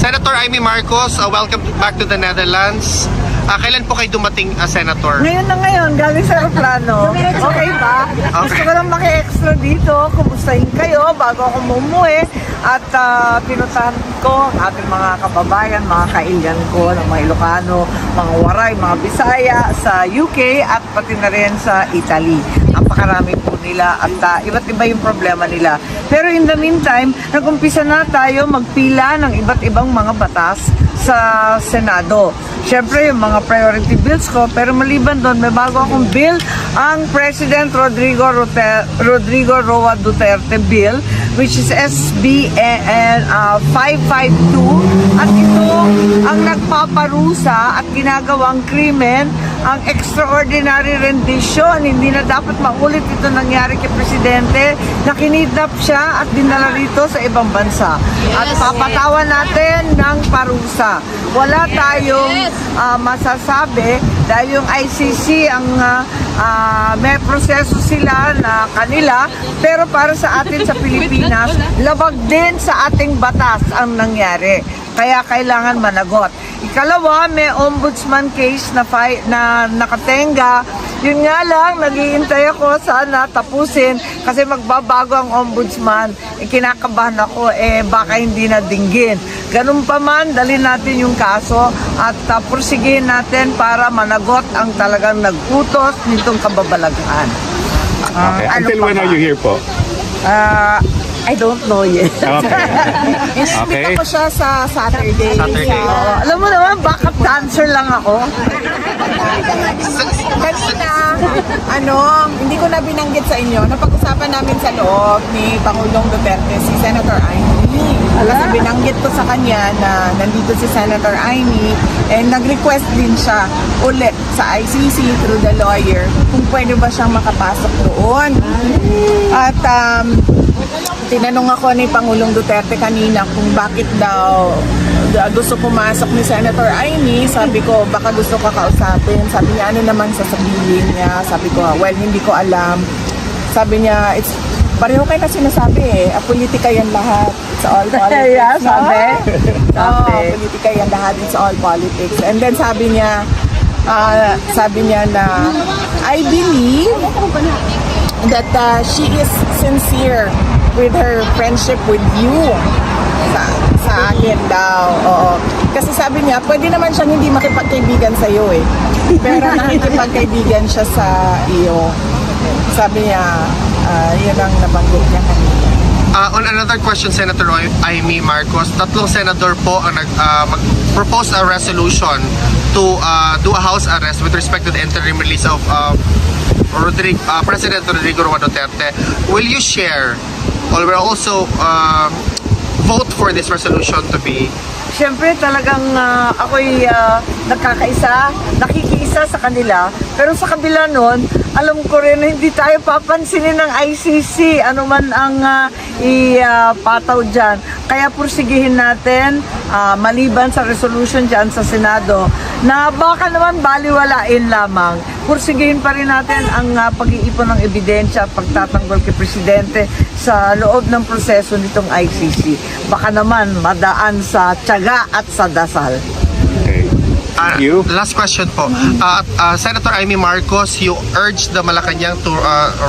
Senator Amy Marcos, welcome back to the Netherlands. Kailan po kayo dumating, Senator? Ngayon, galing sa aeroplano. Okay ba? Gusto ko lang maki-extra dito. Kumustahin kayo bago ako umuwi. At pinuntahan ko ang ating mga kababayan, mga kailan ko, ng mga Ilocano, mga Waray, mga Bisaya sa UK at pati na rin sa Italy. Napakarami po nila at iba't iba yung problema nila. Pero in the meantime, nag-umpisa na tayo magpila ng iba't ibang mga batas sa Senado. Siyempre, yung mga priority bills ko, pero maliban doon, may bago akong bill, ang President Rodrigo Roa Duterte bill, which is SBN 552. At ito ang nagpaparusa at ginagawang krimen, ang extraordinary rendition. Hindi na dapat maulit ito nangyari kay Presidente, na kinidnap siya at dinala rito sa ibang bansa. At papatawan natin ng parusa. Wala tayong masasabi dahil yung ICC ang may proseso sila na kanila, pero para sa atin sa Pilipinas, labag din sa ating batas ang nangyari. Kaya kailangan managot. Ikalawa, may ombudsman case na nakatenga. Yun nga lang, naghihintay ako sana tapusin kasi magbabago ang ombudsman. Kinakabahan ako, baka hindi na dinggin. Ganun pa man, dalhin natin yung kaso at pursigihin natin para managot ang talagang nag-utos nitong kababalaghan. Okay. Until when are you here po? I don't know yet. Okay. Imbita ko siya sa Saturday. Saturday. Alam mo naman, backup dancer lang ako. Kanina, hindi ko na binanggit sa inyo, napag-usapan namin sa loob ni Pangulong Duterte si Senator Amy. Kasi binanggit ko sa kanya na nandito si Senator Amy and nag-request din siya ulit sa ICC through the lawyer kung pwede ba siyang makapasok doon. At tinanong ako ni Pangulong Duterte kanina kung bakit daw gusto pumasok ni Senator Amy. Sabi ko, baka gusto ka kausapin. Sabi niya, ano naman sasabihin niya? Sabi ko, well, hindi ko alam. Sabi niya, pareho kayo na sinasabi politika yan lahat. It's all politics. Yeah, sabi. Politika yan lahat. It's all politics. And then sabi niya na, I believe that she is sincere with her friendship with you. Sa akin daw. Oo. Kasi sabi niya, pwede naman siyang hindi makipagkaibigan sa iyo pero nakikipagkaibigan siya sa iyo. Sabi niya, yun ang nabanggit niya kanina. On another question, Senator Amy Marcos, tatlong senador po ang mag-propose a resolution to do a house arrest with respect to the interim release of President Rodrigo Roa Duterte. Will you share or will also vote for this resolution to be? Siyempre talagang ako'y nakikiisa sa kanila. Pero sa kabila nun, alam ko rin na hindi tayo papansinin ng ICC. Ano man ang ipataw dyan. Kaya pursigihin natin, maliban sa resolution dyan sa Senado, na baka naman baliwalain lamang. Pursigihin pa rin natin ang pag-iipon ng ebidensya at pagtatanggol kay Presidente sa loob ng proseso nitong ICC. Baka naman madaan sa tiyaga at sa dasal. Okay. You? Last question po. Senator Amy Marcos, you urged the Malacanang to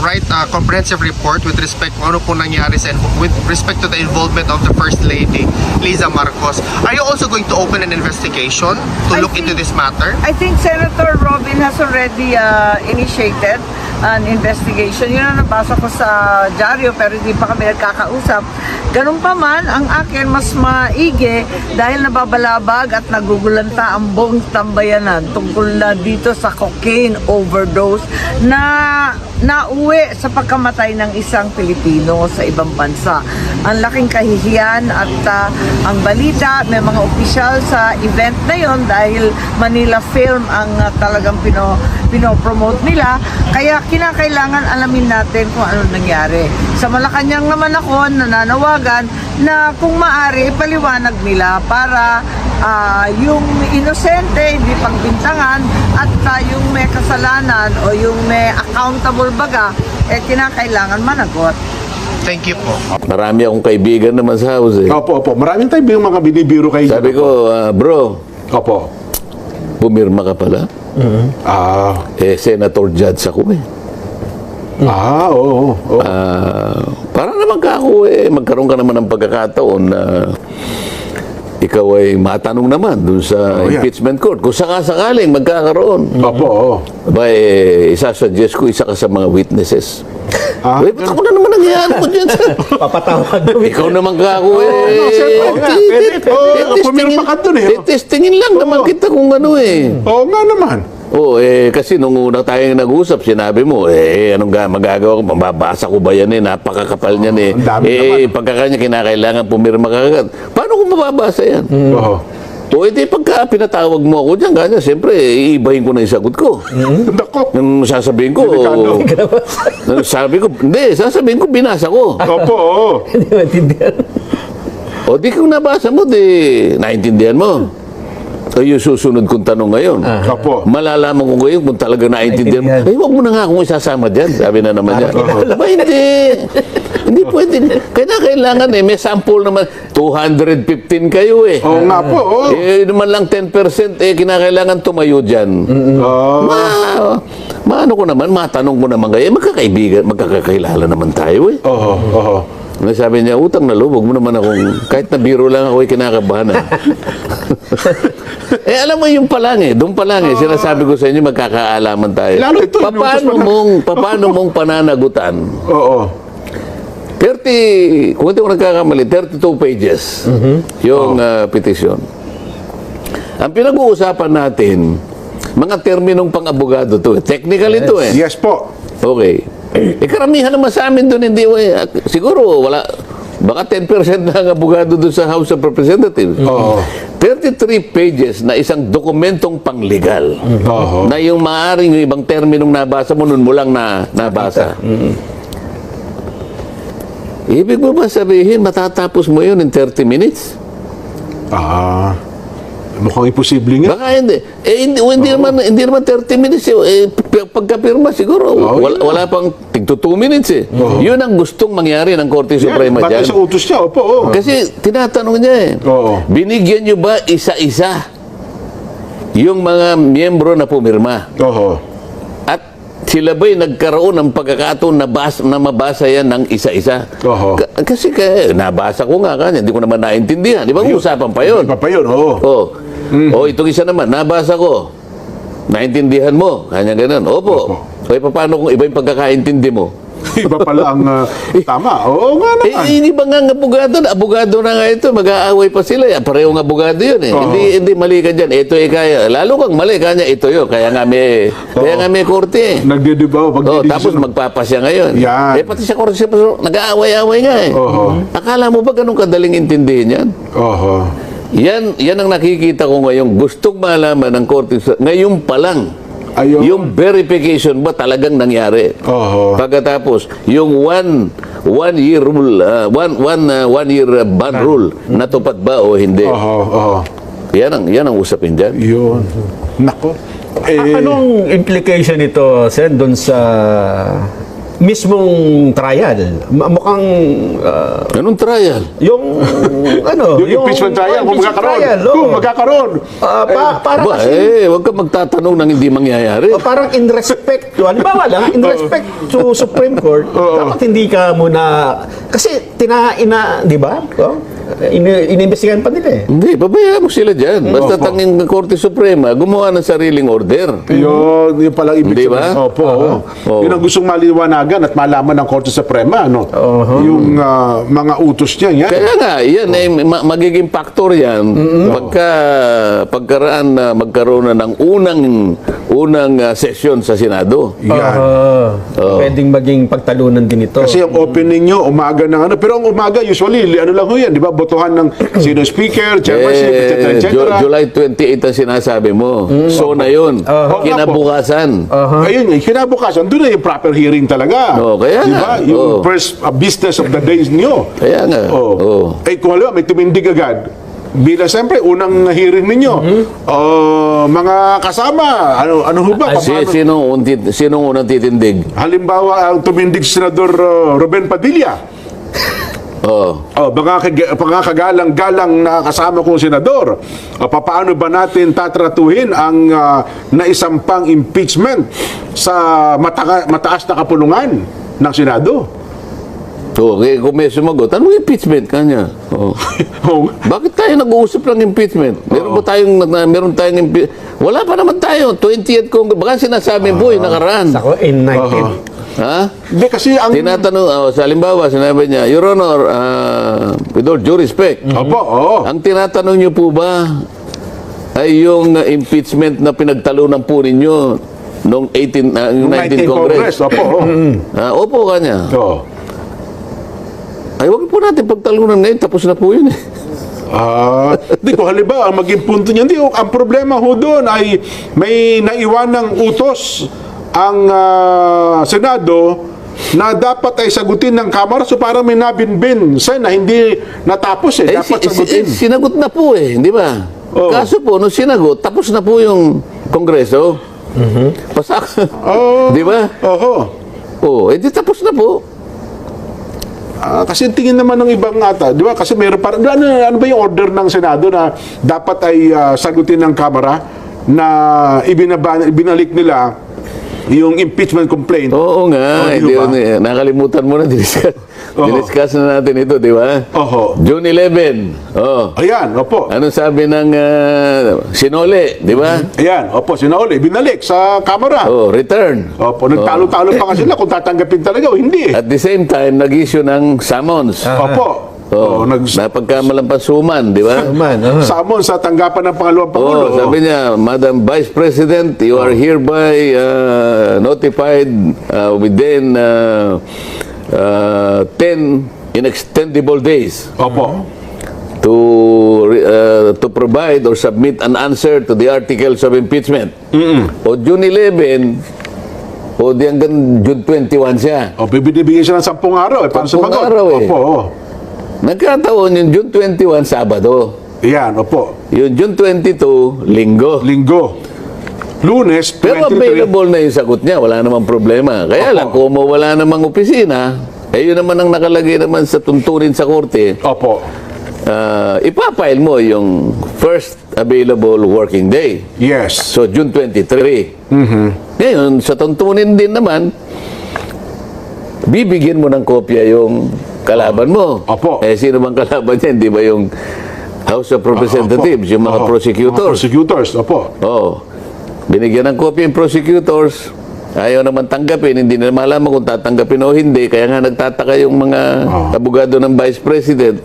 write a comprehensive report with respect kung ano po nangyari with respect to the involvement of the First Lady, Liza Marcos. Are you also going to open an investigation to look into this matter? I think Senator Robin has already initiated an investigation. Yun ang nabasa ko sa dyaryo pero hindi pa kami nagkakausap. Ganun pa man, ang akin mas maigi dahil nababalabag at nagugulanta ang buong tambayanan tungkol na dito sa cocaine overdose na nauwi sa pagkamatay ng isang Pilipino sa ibang bansa. Ang laking kahihiyan at ang balita, may mga opisyal sa event na yon dahil Manila Film ang talagang pinopromote nila. Kaya kinakailangan alamin natin kung ano nangyari. Sa Malacanang naman ako nananawagan na kung maaari ipaliwanag nila para yung inosente hindi pagbintangan at yung may kasalanan o yung may accountable baga kinakailangan managot. Thank you po. Marami akong kaibigan naman sa house eh. Opo, opo. Maraming tayo yung mga binibiro kayo. Sabi ko, bro, Opo. pumirma ka pala. Ah, Senator Judge ako eh. oo. Oo. Para naman ka ako magkaroon ka naman ng pagkakataon na ikaw ay matanong naman dun sa Oh, yeah. impeachment court. Kung sakasakaling magkakaroon, Opo, oo. aba isasuggest ko isa ka sa mga witnesses. Ah, Ba't ako na naman nangyayari ko dyan? Papatawag Ikaw naman ka ako sir, oo nga. Pumirma ka dun eh. Testingin lang naman kita kung ano eh. Oo nga naman. Oo, kasi nung una tayong nag-usap, sinabi mo, anong magagawa ko? Mababasa ko ba yan eh? Napakakapal niyan eh. ang dami naman. Pagkakanya kinakailangan pumirma ka agad. Paano ko mababasa yan? Oo. O, pagka pinatawag mo ako dyan, kanya, siyempre, iibahin ko na yung sagot ko. Nako. Nung sasabihin ko, sasabihin ko, binasa ko. Opo, oo. Hindi maintindihan. O, di kung nabasa mo, naintindihan mo. O, yung susunod kong tanong ngayon. Opo. Malalaman ko ngayon kung talaga naintindihan mo. Naintindihan. Ay, wag mo na nga akong isasama dyan. Sabi na naman niya. Ba, hindi. Hindi pwede. Kailangan may sample naman. 215 kayo eh. Oo nga po, oo. Naman lang 10%, kinakailangan tumayo dyan. Oo. Maano ko naman, matanong ko naman kayo. Magkakaibigan, magkakakilala naman tayo eh. Oo, oo. Sabi niya, utang na loob, wag mo naman akong, kahit na biro lang ako, kinakabahan. Alam mo yung pa lang doon pa lang sinasabi ko sa inyo, magkakaalaman tayo. Lalo ito, Paano mong pananagutan? Oo. 30, kung hindi ko nagkakamali, 32 pages yung petisyon. Ang pinag-uusapan natin, mga terminong pang-abogado to. Technical ito eh. Yes po. Okay. Karamihan naman sa amin doon, hindi siguro wala, baka 10% na ang abogado doon sa House of Representatives. Oo. 33 pages na isang dokumentong panglegal. Oo. Na yung maaaring yung ibang terminong nabasa mo, nun mo lang nabasa. Ibig mo ba sabihin, matatapos mo yun in 30 minutes? Mukhang imposible nga. Baka hindi. Hindi naman 30 minutes. Pagkapirma siguro, wala pang tigto 2 minutes eh. Yun ang gustong mangyari ng Korte Suprema Batay dyan. sa utos niya, opo, oo. Kasi tinatanong niya eh, Oo. binigyan niyo ba isa-isa yung mga miyembro na pumirma? Oo. At sila ba'y nagkaroon ng pagkakataon na mabasa yan ng isa-isa? Oo. Kasi nabasa ko nga kanya, hindi ko naman naintindihan. Di ba usapan pa yun? Iba pa yun, oo. Itong isa naman, nabasa ko. Naintindihan mo? Kanya ganun. Opo. Paano kung iba yung pagkakaintindi mo? Iba pala ang tama. Oo nga naman. Hindi ba nga abogado na nga ito, mag-aaway pa sila. Pareho ng abogado yun eh. Oo. Hindi mali ka dyan. Ito kaya. Lalo kang mali, kanya ito yun. Kaya nga may korte eh. Nagdidibaw. Tapos magpapasya ngayon. Yan. Pati sa korte, nag-aaway-aaway nga eh. Oo. Akala mo ba ganun kadaling intindihin yan? Oo. Yan ang nakikita ko ngayon. Gustong malaman ng korte ngayon pa lang. Ayun. Yung verification ba talagang nangyari? Oo. Pagkatapos, yung one year rule, one year ban rule, natupad ba o hindi? Oo. Yan ang usapin dyan. Yun. Nako. Anong implication nito, Sen, doon sa mismong trial? Mukhang Anong trial? yung Yung impeachment trial, kung magkakaroon. Kung magkakaroon. para Ba, kasi huwag ka magtatanong ng hindi mangyayari. parang in respect to, halimbawa lang, in respect to Supreme Court, dapat hindi ka muna, kasi di ba? Inimbestigahan pa nila eh. Hindi, pabayaan mo sila dyan. Basta Opo. tanging Korte Suprema, gumawa ng sariling order. Yun palang ibig Hindi ba? sabihin. Opo. Oo. Yun ang gustong maliwanagan at malaman ng Korte Suprema, no? Yung mga utos niya, yan. Kaya nga, yan magiging factor yan pagkaraan na magkaroon na ng unang session sa Senado. Yan. Pwedeng maging pagtalunan din ito. Kasi ang opening nyo, umaga ng pero ang umaga, usually, ano lang ho yan, di ba? Botohan ng sino speaker, chairmanship, etc. July 28 ang sinasabi mo. So na yun. Kinabukasan. Ayun, kinabukasan, doon na yung proper hearing talaga. Kaya di nga. ba? Yung first business of the days nyo. Kaya nga. Kung halimbawa, may tumindig agad, bilang siyempre, unang hearing ninyo, mga kasama, ano ho ba? Sinong unang titindig? Halimbawa, ang tumindig si Senador Ruben Padilla. Oh. Mga kagalang-galang na kasama kong senador, paano ba natin tatratuhin ang naisampang impeachment sa mataas na kapulungan ng Senado? Okay, kung may sumagot, anong impeachment kanya? Oh. Oh, Bakit tayo nag-uusap ng impeachment? Meron tayong wala pa naman tayo. 20th Congress. Baka sinasabi po yung nakaraan. Ako, in 19. Ha? Hindi kasi ang... Tinatanong, sa halimbawa, sinabi niya, Your Honor, with all due respect, Opo, oo. ang tinatanong niyo po ba ay yung impeachment na pinagtalunan po ninyo noong 19 Congress? Opo, oo. Opo kanya. Oo. Ay, wag po natin pagtalunan ngayon. Tapos na po yun eh. Di ko halimbawa, ang maging punto niya, hindi, ang problema ho doon ay may naiwanang utos ang Senado na dapat ay sagutin ng Kamara, so parang may nabinbin na hindi natapos dapat sagutin. Sinagot na po eh, di ba? Oo. Kaso po, nung sinagot, tapos na po yung Kongreso. Pasak. Di ba? Oo. Di tapos na po. Kasi tingin naman ng ibang ata, di ba? Kasi meron parang, ano ba yung order ng Senado na dapat ay sagutin ng Kamara na ibinalik nila yung impeachment complaint. Oo nga, di ba? nakalimutan mo na, diniscuss na natin ito, di ba? Oho. June 11. Ayan, opo. Anong sabi ng Sinole, di ba? Ayan, opo, sinauli. Binalik sa Kamara. Return. Opo, nagtalo-talo pa nga sila kung tatanggapin talaga o hindi. At the same time, nag-issue ng summons. Opo. Napagkamalampasuman, di ba? Samon sa tanggapan ng pangalawang Pangulo. Sabi niya, Madam Vice President, you are hereby notified within 10 inextendable days Opo. to provide or submit an answer to the articles of impeachment. O June 11, o di hanggang June 21 siya. O, bibigyan siya ng 10 araw. Para 10 sumagot. araw eh. Opo. Nagkataon yung June 21, Sabado. Yan, opo. Yung June 22, Linggo. Linggo. Lunes, 23. Pero available na yung sagot niya, wala namang problema. Kaya lang, kung wala namang opisina, yun naman ang nakalagay naman sa tuntunin sa korte, Opo. ipapile mo yung first available working day. Yes. So, June 23. Ngayon, sa tuntunin din naman, bibigyan mo ng kopya yung kalaban mo. Opo. Sino bang kalaban niya? Hindi ba yung House of Representatives, yung mga prosecutors? Mga prosecutors, opo. Binigyan ng kopya yung prosecutors, ayaw naman tanggapin, hindi na malaman kung tatanggapin o hindi, kaya nga nagtataka yung mga abogado ng Vice President.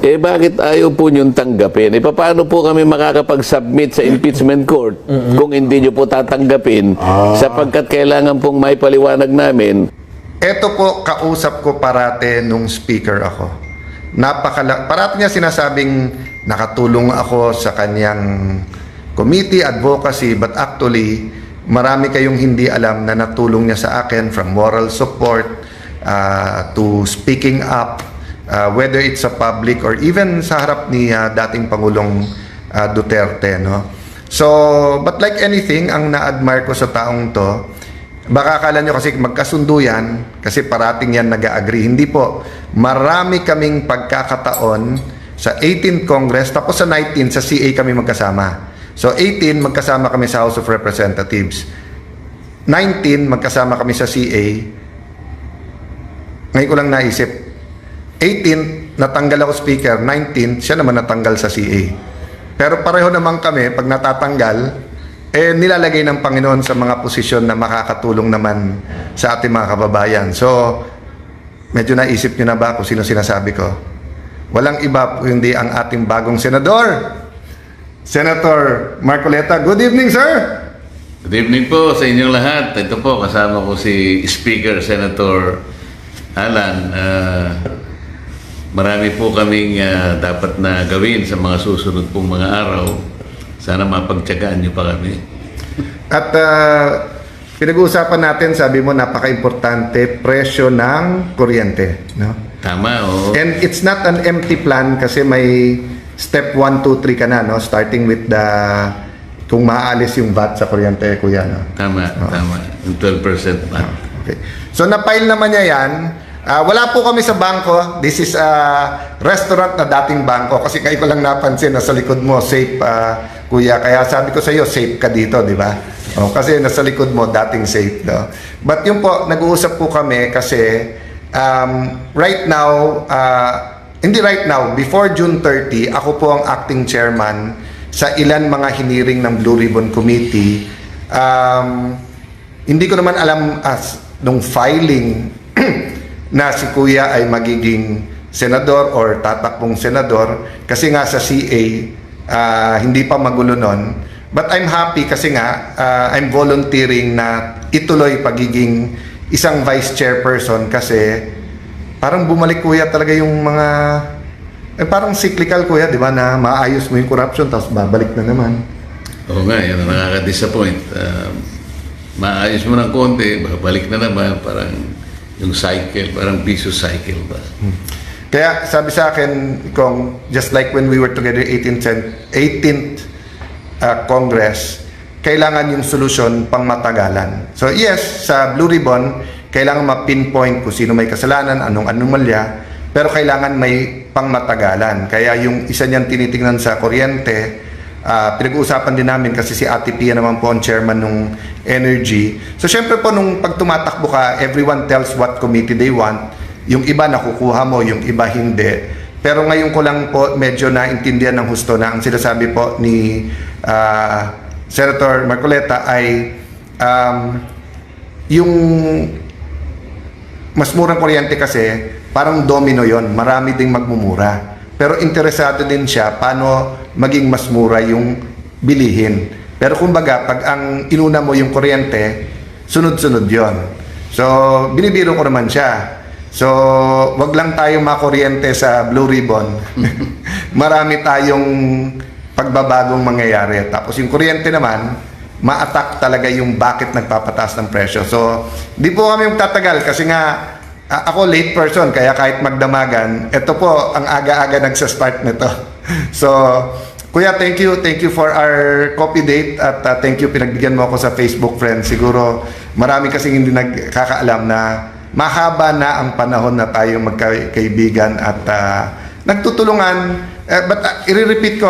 Bakit ayaw po niyong tanggapin? Paano po kami makakapag-submit sa impeachment court kung hindi niyo po tatanggapin sapagkat kailangan pong may paliwanag namin. Ito po, kausap ko parate nung speaker ako. Parati niya sinasabing nakatulong ako sa kanyang committee, advocacy, but actually, marami kayong hindi alam na natulong niya sa akin from moral support to speaking up, whether it's sa public or even sa harap ni dating Pangulong Duterte. No? So, but like anything, ang na-admire ko sa taong to, baka akala nyo kasi magkasundo yan, kasi parating yan nag-agree. Hindi po. Marami kaming pagkakataon sa 18th Congress, tapos sa 19 sa CA kami magkasama. So 18, magkasama kami sa House of Representatives. 19, magkasama kami sa CA. Ngayon ko lang naisip. 18, natanggal ako speaker. 19, siya naman natanggal sa CA. Pero pareho naman kami, pag natatanggal, nilalagay ng Panginoon sa mga posisyon na makakatulong naman sa ating mga kababayan. So, medyo naisip nyo na ba kung sino sinasabi ko? Walang iba kundi ang ating bagong senador, Senator Marcoleta. Good evening, sir! Good evening po sa inyong lahat. Ito po, kasama ko si Speaker Senator Alan. Marami po kaming dapat na gawin sa mga susunod pong mga araw. Sana mapagtyagaan niyo pa kami. At pinag-uusapan natin, sabi mo, napaka-importante, presyo ng kuryente. No? Tama, oo. And it's not an empty plan kasi may step 1, 2, 3 ka na, no? Starting with the kung maaalis yung VAT sa kuryente, kuya. No? Tama, tama. Yung 12% pa. Okay. So, na-file naman niya yan. Wala po kami sa bangko. This is a restaurant na dating bangko. Kasi kayo ko lang napansin na sa likod mo, safe, kuya. Kaya sabi ko sa iyo, safe ka dito, di ba? Kasi nasa likod mo, dating safe. No? But yun po, nag-uusap po kami kasi right now, hindi right now, before June 30, ako po ang acting chairman sa ilan mga hiniring ng Blue Ribbon Committee. Hindi ko naman alam nung filing na si Kuya ay magiging senador or tatakbong senador kasi nga sa CA hindi pa magulo nun. But I'm happy kasi nga I'm volunteering na ituloy pagiging isang vice chairperson kasi parang bumalik, Kuya, talaga yung mga parang cyclical, Kuya, di ba, na maayos mo yung corruption tapos babalik na naman. Oo nga, yan ang nakaka-disappoint. Maayos mo ng konti, babalik na naman, parang yung cycle, parang vicious cycle ba? Kaya sabi sa akin, Kong, just like when we were together 18th Congress, kailangan yung solusyon pang matagalan. So yes, sa Blue Ribbon, kailangan ma-pinpoint kung sino may kasalanan, anong anomalya, pero kailangan may pang matagalan. Kaya yung isa niyang tinitingnan sa kuryente, pinag-uusapan din namin kasi si Ate Pia naman po ang chairman ng Energy. So syempre po nung pag tumatakbo ka, everyone tells what committee they want. Yung iba nakukuha mo, yung iba hindi. Pero ngayon ko lang po medyo naintindihan ng husto na ang sinasabi po ni Senator Marcoleta ay yung mas murang kuryente kasi parang domino yon, marami ding magmumura. Pero interesado din siya paano maging mas mura yung bilihin. Pero kumbaga, pag ang inuna mo yung kuryente, sunod-sunod yon. So, binibiro ko naman siya. So, wag lang tayo makuryente sa Blue Ribbon. Marami tayong pagbabagong mangyayari. Tapos yung kuryente naman, ma-attack talaga yung bakit nagpapataas ng presyo. So, di po kami tatagal kasi nga ako late person, kaya kahit magdamagan, ito po ang aga-aga nagsa-start nito. So, Kuya, thank you for our coffee date at thank you pinagbigyan mo ako sa Facebook friend. Siguro marami kasing hindi nagkakaalam na mahaba na ang panahon na tayo magkaibigan at nagtutulungan. But i-repeat ko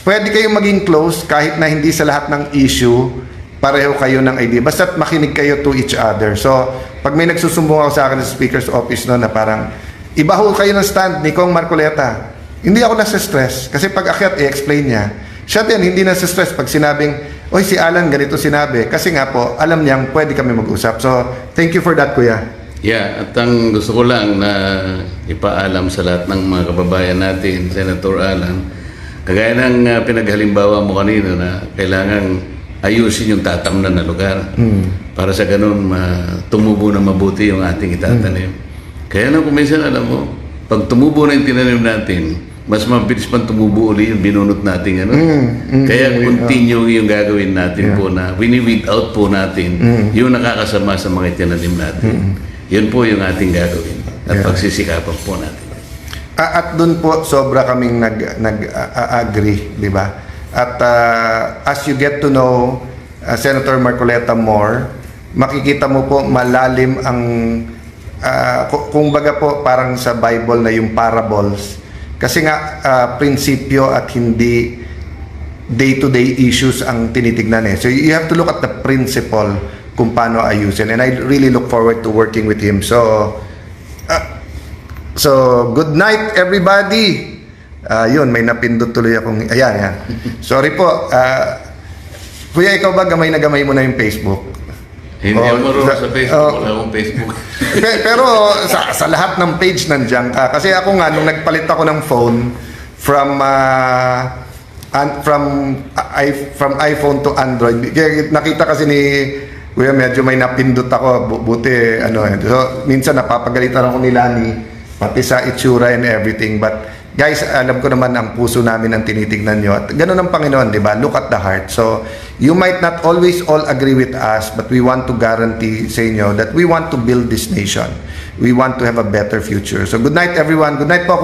pwede kayong maging close kahit na hindi sa lahat ng issue pareho kayo ng idea. Basta't makinig kayo to each other. So, pag may nagsusumbong ako sa akin sa Speaker's Office na parang iba ho kayo ng stand ni Kong Marcoleta, hindi ako nasa-stress. Kasi pag akyat, i-explain niya. Siya din, hindi nasa-stress pag sinabing, oy, si Alan ganito sinabi. Kasi nga po, alam niyang pwede kami mag-usap. So, thank you for that, Kuya. Yeah, at ang gusto ko lang na ipaalam sa lahat ng mga kababayan natin, Senator Alan, kagaya ng pinaghalimbawa mo kanina na kailangan ayusin yung tatamnan na lugar para sa ganun tumubo na mabuti yung ating itatanim. Kaya na kuminsan, alam mo, pag tumubo na yung tinanim natin, mas mabilis pang tumubo uli yung binunot natin. Kaya continue yung gagawin natin po na wini-weed out po natin yung nakakasama sa mga tinanim natin. Yun po yung ating gagawin at pagsisikapan po natin. At dun po, sobra kaming nag-agree, di ba? At as you get to know Senator Marcoleta more, makikita mo po malalim ang kung baga po parang sa Bible na yung parables. Kasi nga prinsipyo at hindi day-to-day issues ang tinitignan So you have to look at the principle kung paano ayusin. And I really look forward to working with him. So good night everybody. Yun, may napindot tuloy akong... Ayan. Sorry po. Kuya, ikaw ba gamay na gamay mo na yung Facebook? Hindi ako marunong sa Facebook. Wala akong Facebook. Pero sa lahat ng page nandiyan ka. Kasi ako nga, nung nagpalit ako ng phone from iPhone to Android, nakita kasi ni Kuya, medyo may napindot ako. Buti, So, minsan napapagalitan ako ni Lani, pati sa itsura and everything. But, guys, alam ko naman ang puso namin ang tinitignan nyo. At ganun ang Panginoon, di ba? Look at the heart. So, you might not always all agree with us, but we want to guarantee sa inyo that we want to build this nation. We want to have a better future. So, good night everyone. Good night po.